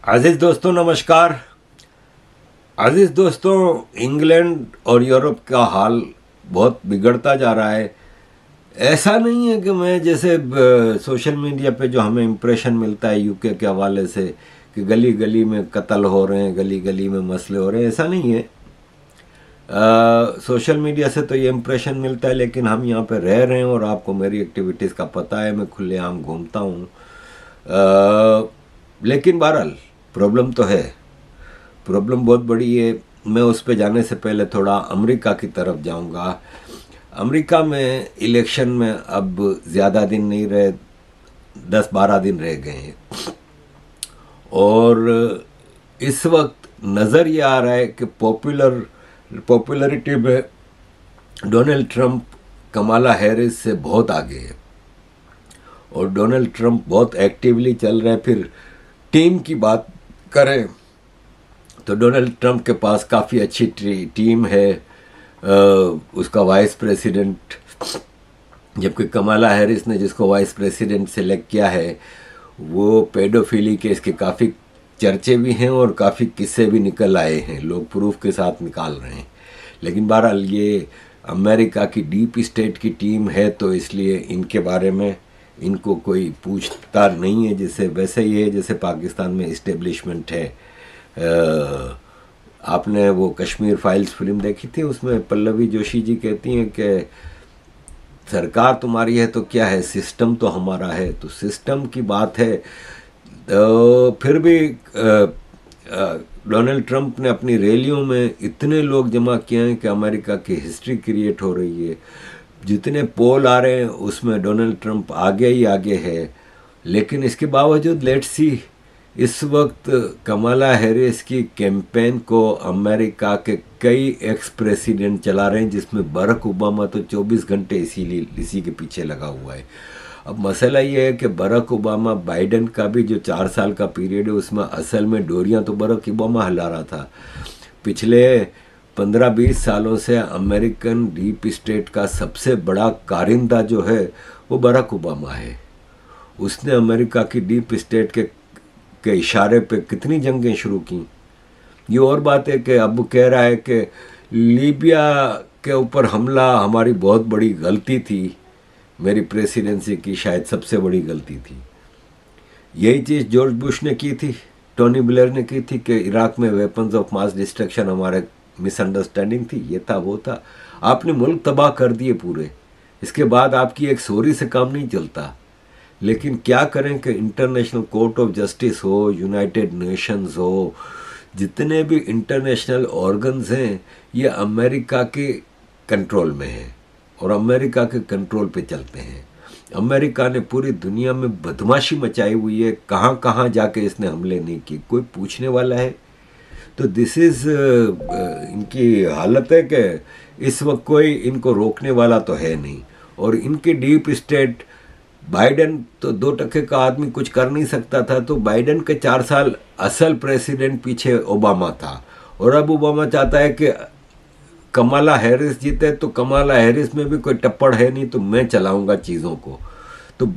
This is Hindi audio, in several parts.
अजीज दोस्तों नमस्कार। अजीज दोस्तों, इंग्लैंड और यूरोप का हाल बहुत बिगड़ता जा रहा है। ऐसा नहीं है कि मैं जैसे सोशल मीडिया पे जो हमें इम्प्रेशन मिलता है यूके के हवाले से कि गली गली में कत्ल हो रहे हैं, गली गली में मसले हो रहे हैं, ऐसा नहीं है। सोशल मीडिया से तो ये इम्प्रेशन मिलता है, लेकिन हम यहाँ पे रह रहे हैं और आपको मेरी एक्टिविटीज़ का पता है, मैं खुलेआम घूमता हूँ। लेकिन बहरहाल प्रॉब्लम तो है, प्रॉब्लम बहुत बड़ी है। मैं उस पर जाने से पहले थोड़ा अमेरिका की तरफ जाऊंगा। अमेरिका में इलेक्शन में अब ज़्यादा दिन नहीं रहे, 10-12 दिन रह गए हैं और इस वक्त नज़र ये आ रहा है कि पॉपुलरिटी में डोनाल्ड ट्रंप कमाला हैरिस से बहुत आगे है और डोनाल्ड ट्रंप बहुत एक्टिवली चल रहे हैं। फिर टीम की बात करें तो डोनाल्ड ट्रंप के पास काफ़ी अच्छी टीम है। उसका वाइस प्रेसिडेंट, जबकि कमाला हैरिस ने जिसको वाइस प्रेसिडेंट सेलेक्ट किया है वो पेडोफिली के इसके काफ़ी चर्चे भी हैं और काफ़ी किस्से भी निकल आए हैं, लोग प्रूफ के साथ निकाल रहे हैं। लेकिन बहरहाल ये अमेरिका की डीप स्टेट की टीम है तो इसलिए इनके बारे में इनको कोई पूछता नहीं है। जैसे वैसे ही है जैसे पाकिस्तान में इस्टेब्लिशमेंट है। आपने वो कश्मीर फाइल्स फिल्म देखी थी, उसमें पल्लवी जोशी जी कहती हैं कि सरकार तुम्हारी है तो क्या है, सिस्टम तो हमारा है। तो सिस्टम की बात है। फिर भी डोनाल्ड ट्रंप ने अपनी रैलियों में इतने लोग जमा किए हैं कि अमेरिका की हिस्ट्री क्रिएट हो रही है। जितने पोल आ रहे हैं उसमें डोनाल्ड ट्रंप आगे ही आगे है। लेकिन इसके बावजूद लेट्स सी, इस वक्त कमाला हैरिस की कैंपेन को अमेरिका के कई एक्स प्रेसिडेंट चला रहे हैं, जिसमें बराक ओबामा तो 24 घंटे इसी के पीछे लगा हुआ है। अब मसला ये है कि बराक ओबामा, बाइडेन का भी जो 4 साल का पीरियड है उसमें असल में डोरियां तो बराक ओबामा हिला रहा था। पिछले 15-20 सालों से अमेरिकन डीप स्टेट का सबसे बड़ा कारिंदा जो है वो बराक ओबामा है। उसने अमेरिका की डीप स्टेट के इशारे पे कितनी जंगें शुरू की। ये और बात है कि अब कह रहा है कि लीबिया के ऊपर हमला हमारी बहुत बड़ी गलती थी, मेरी प्रेसिडेंसी की शायद सबसे बड़ी गलती थी। यही चीज़ जॉर्ज बुश ने की थी, टोनी ब्लेयर ने की थी कि इराक में वेपन्स ऑफ मास डिस्ट्रक्शन हमारे मिसअंडरस्टैंडिंग थी, ये था वो था। आपने मुल्क तबाह कर दिए पूरे। इसके बाद आपकी एक सॉरी से काम नहीं चलता। लेकिन क्या करें कि इंटरनेशनल कोर्ट ऑफ जस्टिस हो, यूनाइटेड नेशंस हो, जितने भी इंटरनेशनल ऑर्गन्स हैं ये अमेरिका के कंट्रोल में हैं और अमेरिका के कंट्रोल पे चलते हैं। अमेरिका ने पूरी दुनिया में बदमाशी मचाई हुई है, कहाँ कहाँ जाके इसने हमले नहीं किए, कोई पूछने वाला है? तो दिस इज़ इनकी हालत है कि इस वक्त कोई इनको रोकने वाला तो है नहीं। और इनके डीप स्टेट, बाइडेन तो 2% का आदमी कुछ कर नहीं सकता था, तो बाइडेन के 4 साल असल प्रेसिडेंट पीछे ओबामा था और अब ओबामा चाहता है कि कमाला हैरिस जीते। तो कमाला हैरिस में भी कोई टप्पड़ है नहीं, तो मैं चलाऊंगा चीज़ों को। तो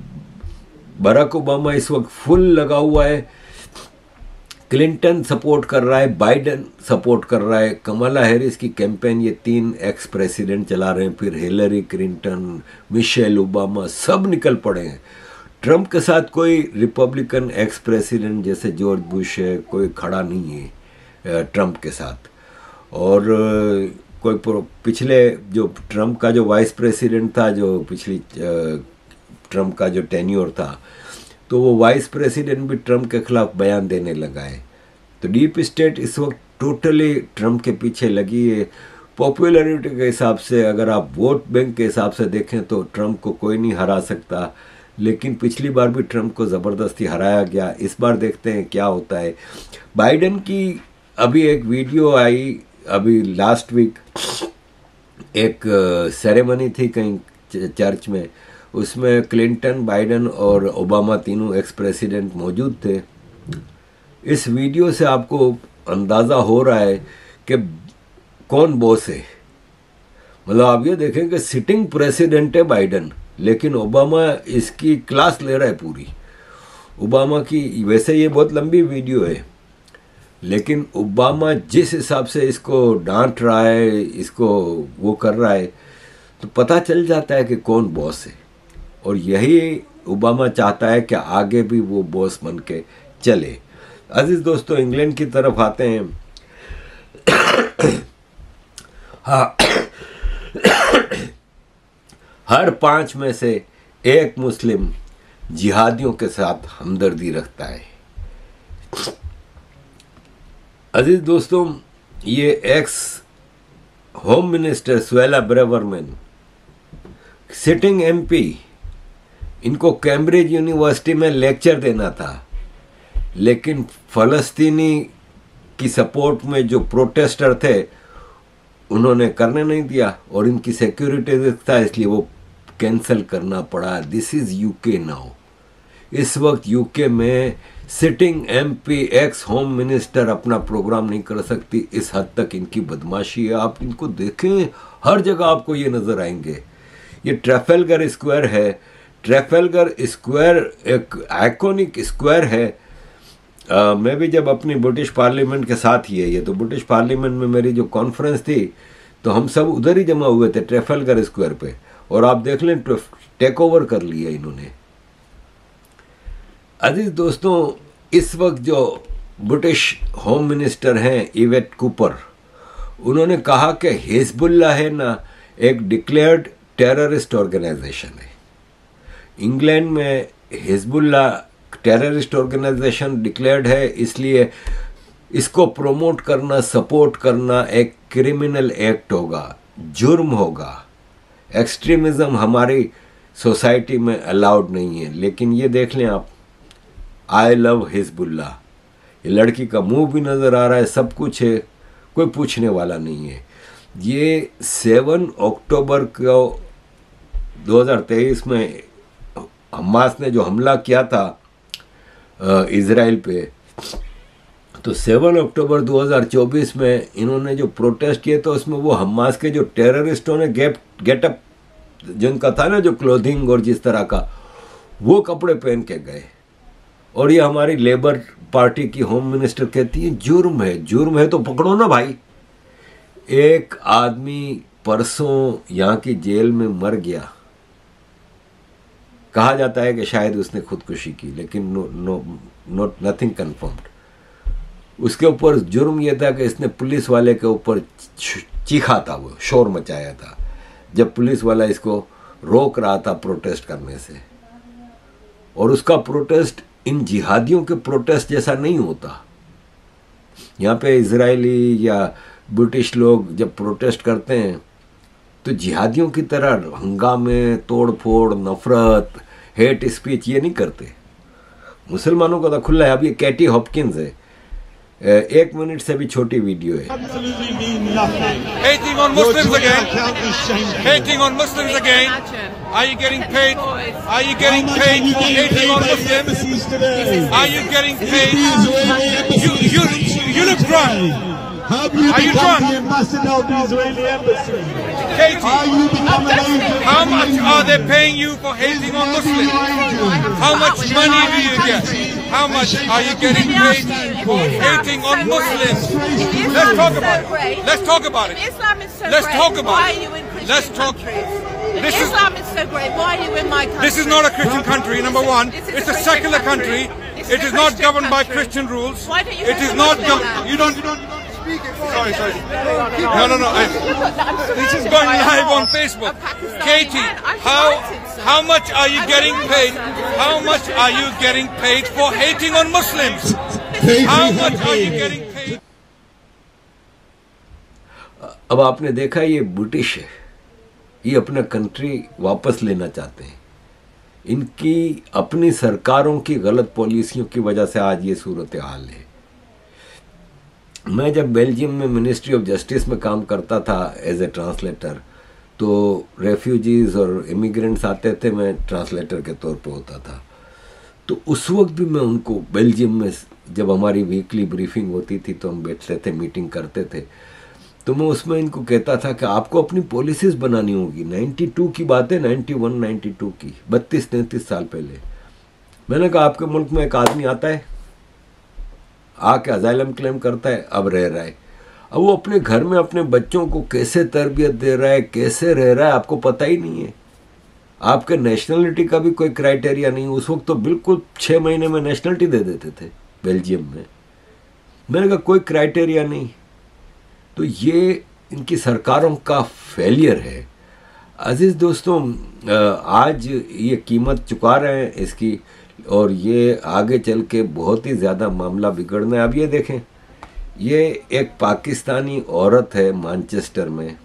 बराक ओबामा इस वक्त फुल लगा हुआ है, क्लिंटन सपोर्ट कर रहा है, बाइडेन सपोर्ट कर रहा है, कमाला हैरिस की कैंपेन ये 3 एक्स प्रेसिडेंट चला रहे हैं, फिर हिलरी क्लिंटन, मिशेल ओबामा सब निकल पड़े हैं। ट्रंप के साथ कोई रिपब्लिकन एक्स प्रेसिडेंट जैसे जॉर्ज बुश है कोई खड़ा नहीं है ट्रंप के साथ। और कोई पिछले जो ट्रंप का जो वाइस प्रेसिडेंट था, जो पिछली ट्रंप का जो टेन्योर था, तो वो वाइस प्रेसिडेंट भी ट्रंप के खिलाफ बयान देने लगा है। तो डीप स्टेट इस वक्त टोटली ट्रंप के पीछे लगी है। पॉपुलैरिटी के हिसाब से, अगर आप वोट बैंक के हिसाब से देखें तो ट्रंप को कोई नहीं हरा सकता, लेकिन पिछली बार भी ट्रंप को ज़बरदस्ती हराया गया। इस बार देखते हैं क्या होता है। बाइडेन की अभी एक वीडियो आई, अभी लास्ट वीक एक सेरेमनी थी कहीं चर्च में, उसमें क्लिंटन, बाइडेन और ओबामा तीनों एक्स प्रेसिडेंट मौजूद थे। इस वीडियो से आपको अंदाज़ा हो रहा है कि कौन बॉस है। मतलब आप ये देखें कि सिटिंग प्रेसिडेंट है बाइडेन, लेकिन ओबामा इसकी क्लास ले रहा है पूरी। ओबामा की वैसे ये बहुत लंबी वीडियो है, लेकिन ओबामा जिस हिसाब से इसको डांट रहा है, इसको वो कर रहा है, तो पता चल जाता है कि कौन बॉस है। और यही ओबामा चाहता है कि आगे भी वो बॉस बन के चले। अजीज दोस्तों, इंग्लैंड की तरफ आते हैं। हाँ, हर 5 में से 1 मुस्लिम जिहादियों के साथ हमदर्दी रखता है। अजीज दोस्तों, ये x home minister Suella Braverman, sitting MP, इनको कैम्ब्रिज यूनिवर्सिटी में लेक्चर देना था, लेकिन फ़लस्तीनी की सपोर्ट में जो प्रोटेस्टर थे उन्होंने करने नहीं दिया, और इनकी सिक्योरिटी रिस्क था, इसलिए वो कैंसिल करना पड़ा। This is UK now. इस वक्त यूके में sitting MP x home minister अपना प्रोग्राम नहीं कर सकती, इस हद तक इनकी बदमाशी है। आप इनको देखें, हर जगह आपको ये नज़र आएंगे। ये ट्रैफलगर स्क्वायर है। ट्रैफलगर स्क्वायर एक आइकॉनिक स्क्वायर है। मैं भी जब अपनी ब्रिटिश पार्लियामेंट के साथ ही है ये, तो ब्रिटिश पार्लियामेंट में मेरी जो कॉन्फ्रेंस थी तो हम सब उधर ही जमा हुए थे ट्रैफलगर स्क्वायर पे, और आप देख लें टेक ओवर कर लिया इन्होंने। अजीज दोस्तों, इस वक्त जो ब्रिटिश होम मिनिस्टर हैं इवेट कूपर, उन्होंने कहा कि हिजबुल्लाह है ना, एक डिक्लेयर्ड टेररिस्ट ऑर्गेनाइजेशन है। इंग्लैंड में हिजबुल्लाह टेररिस्ट ऑर्गेनाइजेशन डिक्लेयर्ड है, इसलिए इसको प्रमोट करना, सपोर्ट करना एक क्रिमिनल एक्ट होगा, जुर्म होगा। एक्सट्रीमिज्म हमारी सोसाइटी में अलाउड नहीं है। लेकिन ये देख लें आप, आई लव हिजबुल्लाह, ये लड़की का मुंह भी नज़र आ रहा है, सब कुछ है, कोई पूछने वाला नहीं है। ये 7 अक्टूबर को 2023 में हमास ने जो हमला किया था इजराइल पे, तो 7 अक्टूबर 2024 में इन्होंने जो प्रोटेस्ट किए तो उसमें वो हमास के जो टेररिस्टों ने गेटअप जिनका था ना, जो क्लोथिंग और जिस तरह का, वो कपड़े पहन के गए। और ये हमारी लेबर पार्टी की होम मिनिस्टर कहती है जुर्म है, जुर्म है तो पकड़ो ना भाई। एक आदमी परसों यहाँ की जेल में मर गया, कहा जाता है कि शायद उसने खुदकुशी की, लेकिन नथिंग कंफर्म्ड। उसके ऊपर जुर्म यह था कि इसने पुलिस वाले के ऊपर चीखा था, वो शोर मचाया था जब पुलिस वाला इसको रोक रहा था प्रोटेस्ट करने से। और उसका प्रोटेस्ट इन जिहादियों के प्रोटेस्ट जैसा नहीं होता। यहाँ पे इजरायली या ब्रिटिश लोग जब प्रोटेस्ट करते हैं तो जिहादियों की तरह हंगामे, तोड़ फोड़, नफरत, हेट स्पीच ये नहीं करते। मुसलमानों का तो खुला है। अब ये कैटी हॉपकिंस है, 1 मिनट से भी छोटी वीडियो है। Hating on Muslims again. Hating on Muslims again. Are you getting paid? Are you getting paid for hating on Muslims? Are you getting paid? You look drunk. Are you drunk? Katie, how much are they paying you for hating on Muslims? How much money do you get? How much are you getting paid for hating on Muslims? Let's talk about it. Let's talk about it. Islam is so Let's great. talk about Why it. are you in Christian Let's talk. countries? Islam is so great. Why are you in my country? This is not a Christian country, number one. This is It's a Christian secular country. It is not governed by Christian rules. Why don't you It go is to not Muslim governed. land? You don't speak it. Sorry. No. I'm This is surrounded going by a live on mob Facebook. of Pakistani Katie, men. I'm delighted, sir. how much are you I'm getting paid? delighted. How much are you getting paid for hating on Muslims? How much are you getting paid? अब आपने देखा ये ब्रिटिश है, ये अपना कंट्री वापस लेना चाहते हैं। इनकी अपनी सरकारों की गलत पॉलिसियों की वजह से आज ये सूरत हाल है। मैं जब बेल्जियम में मिनिस्ट्री ऑफ जस्टिस में काम करता था एज ए ट्रांसलेटर, तो रेफ्यूजीज़ और इमिग्रेंट्स आते थे, मैं ट्रांसलेटर के तौर पे होता था। तो उस वक्त भी मैं उनको बेल्जियम में जब हमारी वीकली ब्रीफिंग होती थी तो हम बैठते थे, मीटिंग करते थे, तो मैं उसमें इनको कहता था कि आपको अपनी पॉलिसीज बनानी होगी। 92 की बात है, 91, 92 की, 32-33 साल पहले। मैंने कहा आपके मुल्क में एक आदमी आता है, आके अजाइलम क्लेम करता है, अब रह रहा है। अब वो अपने घर में अपने बच्चों को कैसे तरबियत दे रहा है, कैसे रह रहा है, आपको पता ही नहीं है। आपके नेशनलिटी का भी कोई क्राइटेरिया नहीं। उस वक्त तो बिल्कुल 6 महीने में नेशनलिटी दे देते थे बेल्जियम में। मैंने कहा कोई क्राइटेरिया नहीं। तो ये इनकी सरकारों का फेलियर है। अजीज़ दोस्तों, आज ये कीमत चुका रहे हैं इसकी, और ये आगे चल के बहुत ही ज़्यादा मामला बिगड़ना है। अब ये देखें, ये एक पाकिस्तानी औरत है मैनचेस्टर में,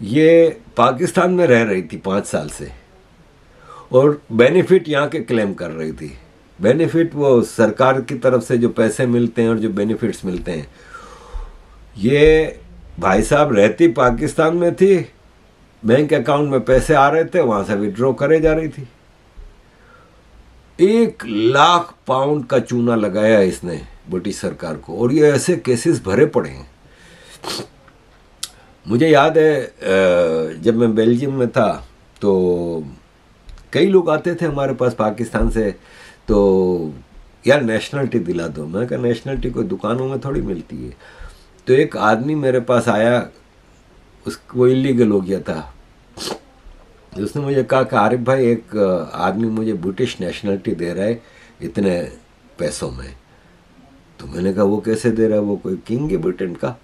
ये पाकिस्तान में रह रही थी 5 साल से, और बेनिफिट यहाँ के क्लेम कर रही थी। बेनिफिट वो सरकार की तरफ से जो पैसे मिलते हैं और जो बेनिफिट्स मिलते हैं, ये भाई साहब रहती पाकिस्तान में थी, बैंक अकाउंट में पैसे आ रहे थे, वहाँ से विड्रॉ करे जा रही थी। 1 लाख पाउंड का चूना लगाया इसने ब्रिटिश सरकार को, और ये ऐसे केसेस भरे पड़े हैं। मुझे याद है जब मैं बेल्जियम में था तो कई लोग आते थे हमारे पास पाकिस्तान से, तो यार नेशनलिटी दिला दो। मैं कहा नेशनलिटी कोई दुकानों में थोड़ी मिलती है। तो एक आदमी मेरे पास आया, वो इलीगल हो गया था। उसने मुझे कहा कि आरिफ भाई, एक आदमी मुझे ब्रिटिश नेशनलिटी दे रहा है इतने पैसों में। तो मैंने कहा वो कैसे दे रहा है, वो कोई किंग है ब्रिटेन का?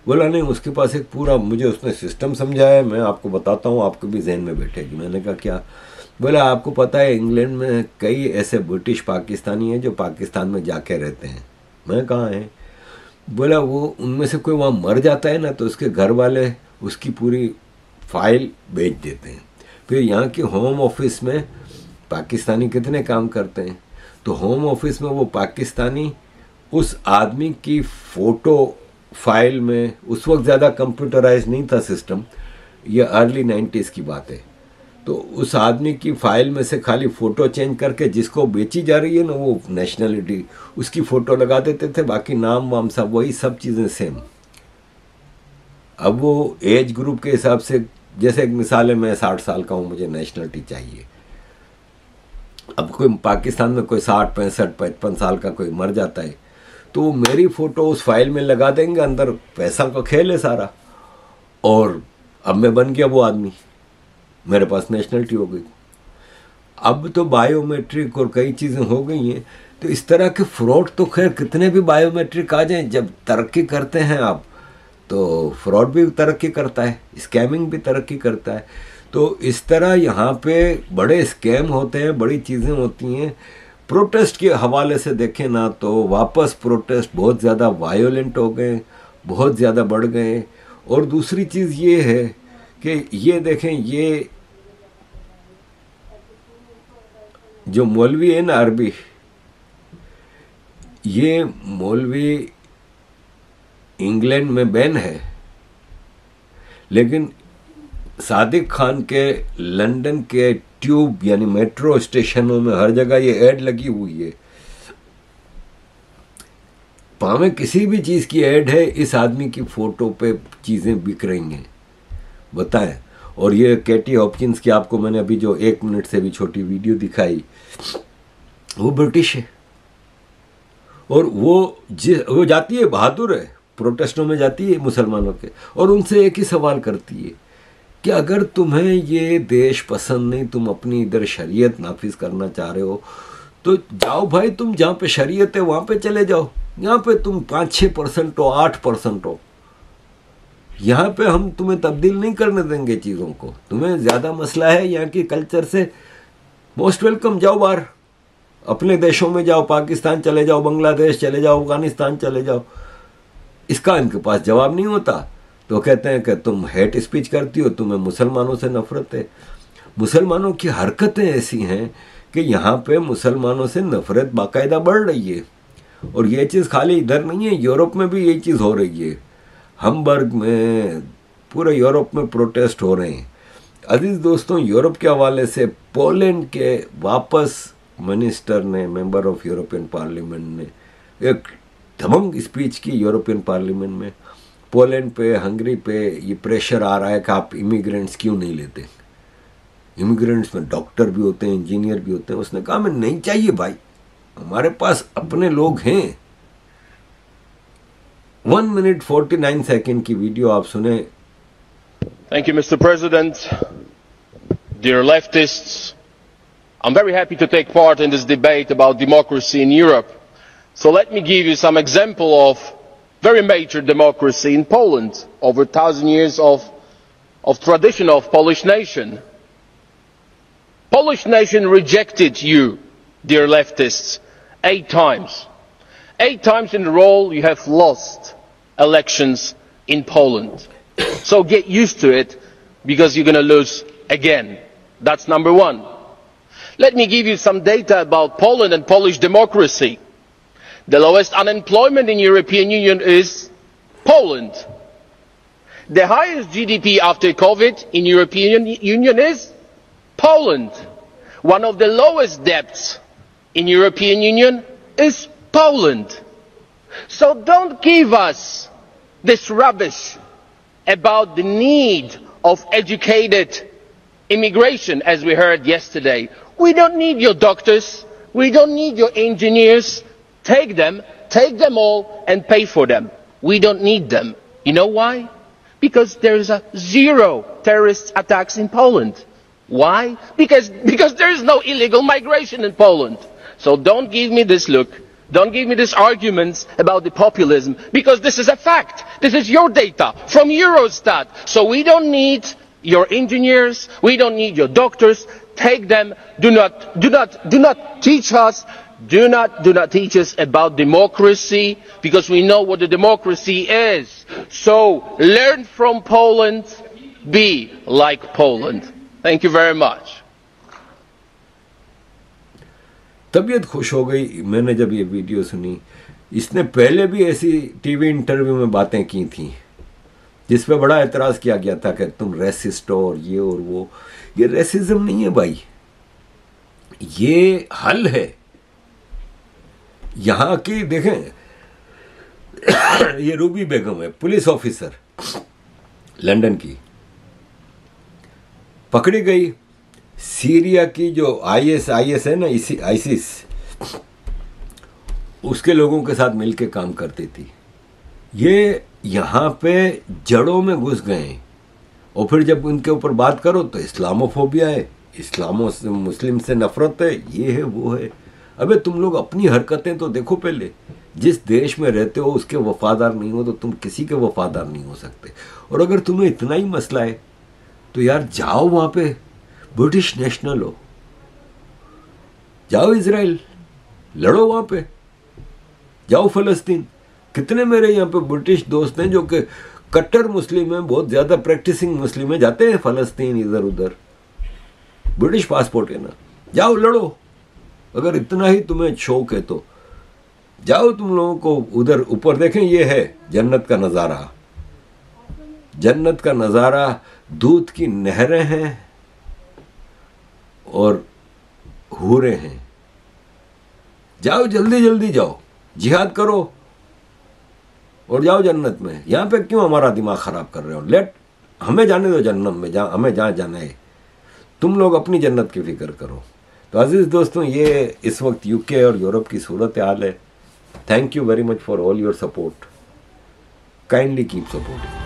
बोला नहीं, उसके पास एक पूरा, मुझे उसने सिस्टम समझाया, मैं आपको बताता हूँ, आपको भी जहन में बैठेगी। मैंने कहा क्या? बोला आपको पता है इंग्लैंड में कई ऐसे ब्रिटिश पाकिस्तानी हैं जो पाकिस्तान में जाके रहते हैं। मैं कहाँ हैं? बोला वो उनमें से कोई वहाँ मर जाता है ना, तो उसके घर वाले उसकी पूरी फाइल बेच देते हैं। फिर यहाँ के होम ऑफिस में पाकिस्तानी कितने काम करते हैं, तो होम ऑफिस में वो पाकिस्तानी उस आदमी की फ़ोटो फाइल में, उस वक्त ज़्यादा कंप्यूटराइज नहीं था सिस्टम, ये अर्ली 90s की बात है, तो उस आदमी की फाइल में से खाली फ़ोटो चेंज करके जिसको बेची जा रही है ना, वो नेशनलिटी, उसकी फ़ोटो लगा देते थे, बाकी नाम वाम सब वही, सब चीज़ें सेम। अब वो एज ग्रुप के हिसाब से, जैसे एक मिसाल है, मैं 60 साल का हूँ, मुझे नेशनलिटी चाहिए। अब कोई पाकिस्तान में कोई 60, 65, 55 साल का कोई मर जाता है, तो वो मेरी फ़ोटो उस फाइल में लगा देंगे, अंदर पैसा का खेल है सारा, और अब मैं बन गया वो आदमी, मेरे पास नेशनलिटी हो गई। अब तो बायोमेट्रिक और कई चीज़ें हो गई हैं, तो इस तरह के फ्रॉड तो खैर कितने भी बायोमेट्रिक आ जाएं, जब तरक्की करते हैं आप तो फ्रॉड भी तरक्की करता है, स्कैमिंग भी तरक्की करता है। तो इस तरह यहाँ पे बड़े स्कैम होते हैं, बड़ी चीज़ें होती हैं। प्रोटेस्ट के हवाले से देखें ना, तो वापस प्रोटेस्ट बहुत ज़्यादा वायोलेंट हो गए, बहुत ज़्यादा बढ़ गए। और दूसरी चीज़ ये है कि ये देखें, ये जो मौलवी है ना अरबी, ये मौलवी इंग्लैंड में बैन है, लेकिन सादिक खान के लंदन के ट्यूब यानी मेट्रो स्टेशनों में हर जगह ये ऐड लगी हुई है। पावे किसी भी चीज़ की ऐड है, इस आदमी की फ़ोटो पे चीज़ें बिक रही हैं, बताएं। और ये कैटी हॉपकिंस की आपको मैंने अभी जो 1 मिनट से भी छोटी वीडियो दिखाई, वो ब्रिटिश है, और वो जाती है, बहादुर है, प्रोटेस्टों में जाती है मुसलमानों के, और उनसे एक ही सवाल करती है कि अगर तुम्हें ये देश पसंद नहीं, तुम अपनी इधर शरीयत नाफिज करना चाह रहे हो, तो जाओ भाई, तुम जहाँ पे शरीयत है वहाँ पे चले जाओ। यहाँ पे तुम 5-6% हो, 8% हो, यहाँ पे हम तुम्हें तब्दील नहीं करने देंगे चीज़ों को। तुम्हें ज़्यादा मसला है यहाँ की कल्चर से, मोस्ट वेलकम, जाओ बाहर, अपने देशों में जाओ, पाकिस्तान चले जाओ, बांग्लादेश चले जाओ, अफगानिस्तान चले जाओ। इसका इनके पास जवाब नहीं होता, तो कहते हैं कि तुम हेट स्पीच करती हो, तुम्हें मुसलमानों से नफरत है। मुसलमानों की हरकतें ऐसी हैं कि यहाँ पे मुसलमानों से नफरत बाकायदा बढ़ रही है। और ये चीज़ खाली इधर नहीं है, यूरोप में भी यही चीज़ हो रही है। हमबर्ग में, पूरे यूरोप में प्रोटेस्ट हो रहे हैं। अजीज़ दोस्तों, यूरोप के हवाले से पोलैंड के वापस मिनिस्टर ने, मेंबर ऑफ यूरोपियन पार्लियामेंट ने एक दबंग स्पीच की यूरोपियन पार्लियामेंट में। पोलैंड पे, हंगरी पे ये प्रेशर आ रहा है कि आप इमिग्रेंट्स क्यों नहीं लेते। इमिग्रेंट्स में डॉक्टर भी होते हैं, इंजीनियर भी होते हैं। उसने कहा मैं नहीं चाहिए भाई, हमारे पास अपने लोग हैं, 1 minute 49 सेकेंड की वीडियो आप सुने। Thank you, Mr. President. Dear leftists, I'm very happy to take part in this debate about democracy in Europe. So let me give you some example of very major democracy in Poland, over 1,000 years of tradition of Polish nation. Polish nation rejected you, dear leftists, 8 times. 8 times in a row you have lost elections in Poland. So get used to it, because you're going to lose again. That's number one. Let me give you some data about Poland and Polish democracy. The lowest unemployment in European Union is Poland. The highest GDP after COVID in European Union is Poland. One of the lowest debts in European Union is Poland. So don't give us this rubbish about the need of educated immigration, as we heard yesterday. We don't need your doctors, we don't need your engineers. Take them all and pay for them. We don't need them. You know why? Because there is 0 terrorist attacks in Poland. Why? Because there is no illegal migration in Poland. So don't give me this look. Don't give me these arguments about the populism, because this is a fact. This is your data from Eurostat. So we don't need your engineers, we don't need your doctors. Take them. Do not teach us. Do not teach us about democracy, because we know what the democracy is. So learn from Poland. Be like Poland. Thank you very much. तबीयत खुश हो गई मैंने जब ये वीडियो सुनी। इसने पहले भी ऐसी टीवी इंटरव्यू में बातें की थी जिस पे बड़ा एतराज़ किया गया था कि तुम रेसिस्ट हो और ये और वो। ये रेसिज्म नहीं है भाई, ये हल है। यहाँ की देखें, ये रूबी बेगम है, पुलिस ऑफिसर लंदन की, पकड़ी गई। सीरिया की जो आईएस है ना, आईसिस, उसके लोगों के साथ मिलके काम करती थी। ये यहाँ पे जड़ों में घुस गए और फिर जब उनके ऊपर बात करो तो इस्लामोफोबिया है, मुस्लिम से नफरत है, ये है वो है। अबे तुम लोग अपनी हरकतें तो देखो पहले। जिस देश में रहते हो उसके वफादार नहीं हो तो तुम किसी के वफादार नहीं हो सकते। और अगर तुम्हें इतना ही मसला है तो यार जाओ वहाँ पे, ब्रिटिश नेशनल हो, जाओ इजराइल, लड़ो वहाँ पे, जाओ फलस्तीन। कितने मेरे यहाँ पे ब्रिटिश दोस्त हैं जो कि कट्टर मुस्लिम हैं, बहुत ज़्यादा प्रैक्टिसिंग मुस्लिम हैं, जाते हैं फलस्तीन इधर उधर, ब्रिटिश पासपोर्ट है ना, जाओ लड़ो। अगर इतना ही तुम्हें शौक है तो जाओ। तुम लोगों को उधर ऊपर देखें, ये है जन्नत का नज़ारा। जन्नत का नज़ारा, दूध की नहरें हैं और हूरें हैं। जाओ जल्दी जल्दी जाओ, जिहाद करो और जाओ जन्नत में। यहाँ पे क्यों हमारा दिमाग ख़राब कर रहे हो? लेट हमें जाने दो जन्नत में, हमें जहाँ जाना है। तुम लोग अपनी जन्नत की फिक्र करो। तो अजीज़ दोस्तों, ये इस वक्त यूके और यूरोप की सूरत हाल है। Thank you very much for all your support. Kindly keep supporting.